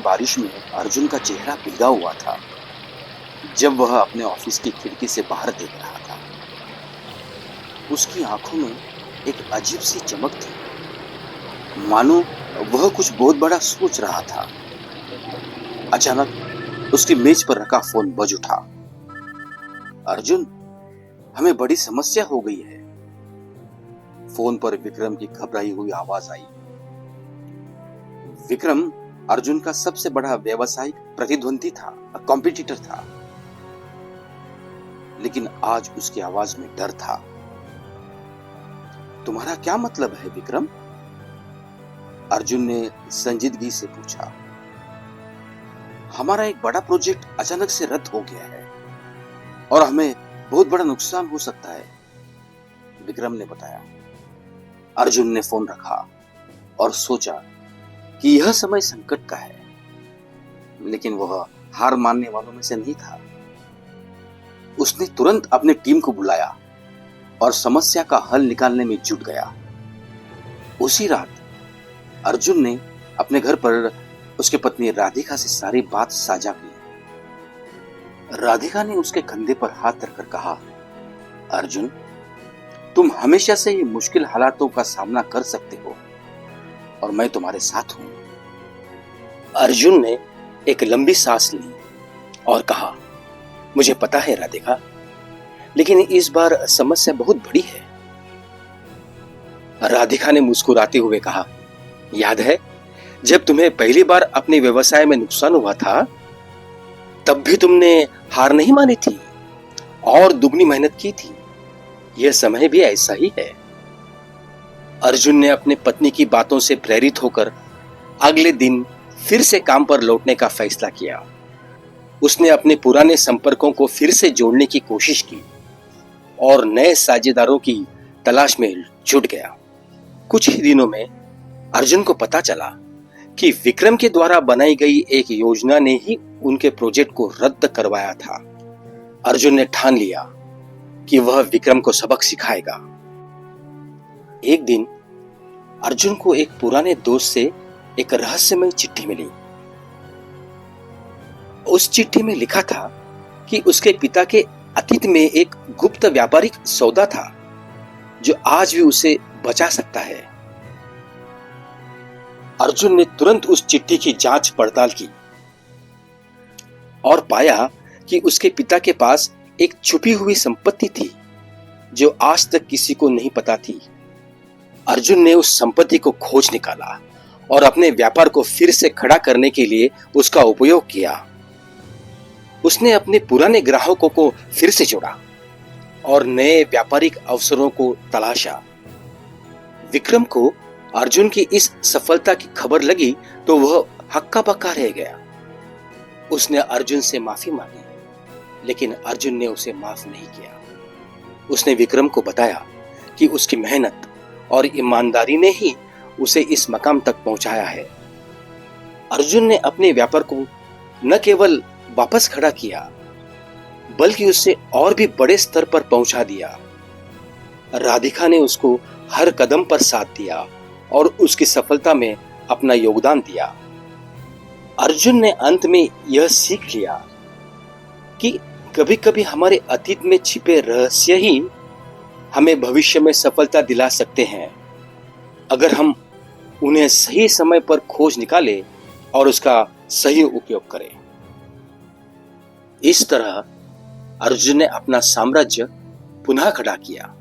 बारिश में अर्जुन का चेहरा भीगा हुआ था जब वह अपने ऑफिस की खिड़की से बाहर देख रहा था। उसकी आंखों में एक अजीब सी चमक थी, मानो वह कुछ बहुत बड़ा सोच रहा था। अचानक उसकी मेज पर रखा फोन बज उठा। अर्जुन, हमें बड़ी समस्या हो गई है। फोन पर विक्रम की घबराई हुई आवाज आई। विक्रम अर्जुन का सबसे बड़ा व्यावसायिक प्रतिद्वंदी था, कॉम्पिटिटर था, लेकिन आज उसकी आवाज में डर था। तुम्हारा क्या मतलब है विक्रम? अर्जुन ने संजीदगी से पूछा। हमारा एक बड़ा प्रोजेक्ट अचानक से रद्द हो गया है और हमें बहुत बड़ा नुकसान हो सकता है, विक्रम ने बताया। अर्जुन ने फोन रखा और सोचा कि यह समय संकट का है, लेकिन वह हार मानने वालों में से नहीं था। उसने तुरंत अपनी टीम को बुलाया और समस्या का हल निकालने में जुट गया। उसी रात अर्जुन ने अपने घर पर उसकी पत्नी राधिका से सारी बात साझा की। राधिका ने उसके कंधे पर हाथ रखकर कहा, अर्जुन, तुम हमेशा से ये मुश्किल हालातों का सामना कर सकते हो और मैं तुम्हारे साथ हूं। अर्जुन ने एक लंबी सांस ली और कहा, मुझे पता है राधिका, लेकिन इस बार समस्या बहुत बड़ी है। राधिका ने मुस्कुराते हुए कहा, याद है जब तुम्हें पहली बार अपने व्यवसाय में नुकसान हुआ था, तब भी तुमने हार नहीं मानी थी और दुगनी मेहनत की थी। यह समय भी ऐसा ही है। अर्जुन ने अपने पत्नी की बातों से प्रेरित होकर अगले दिन फिर से काम पर लौटने का फैसला किया। उसने अपने पुराने संपर्कों को फिर से जोड़ने की कोशिश की और नए साझेदारों की तलाश में जुट गया। कुछ ही दिनों में अर्जुन को पता चला कि विक्रम के द्वारा बनाई गई एक योजना ने ही उनके प्रोजेक्ट को रद्द करवाया था। अर्जुन ने ठान लिया कि वह विक्रम को सबक सिखाएगा। एक दिन अर्जुन को एक पुराने दोस्त से एक रहस्यमय चिट्ठी मिली। उस चिट्ठी में लिखा था कि उसके पिता के अतीत में एक गुप्त व्यापारिक सौदा था जो आज भी उसे बचा सकता है। अर्जुन ने तुरंत उस चिट्ठी की जांच पड़ताल की और पाया कि उसके पिता के पास एक छुपी हुई संपत्ति थी जो आज तक किसी को नहीं पता थी। अर्जुन ने उस संपत्ति को खोज निकाला और अपने व्यापार को फिर से खड़ा करने के लिए उसका उपयोग किया। उसने अपने पुराने ग्राहकों को फिर से जोड़ा और नए व्यापारिक अवसरों को तलाशा। विक्रम को अर्जुन की इस सफलता की खबर लगी तो वह हक्का बक्का रह गया। उसने अर्जुन से माफी मांगी, लेकिन अर्जुन ने उसे माफ नहीं किया। उसने विक्रम को बताया कि उसकी मेहनत और ईमानदारी ने ही उसे इस मकाम तक पहुंचाया है। अर्जुन ने अपने व्यापार को न केवल वापस खड़ा किया, बल्कि उसे और भी बड़े स्तर पर पहुंचा दिया। राधिका ने उसको हर कदम पर साथ दिया और उसकी सफलता में अपना योगदान दिया। अर्जुन ने अंत में यह सीख लिया कि कभी-कभी हमारे अतीत में छिपे रहस्य ही हमें भविष्य में सफलता दिला सकते हैं, अगर हम उन्हें सही समय पर खोज निकालें और उसका सही उपयोग करें। इस तरह अर्जुन ने अपना साम्राज्य पुनः खड़ा किया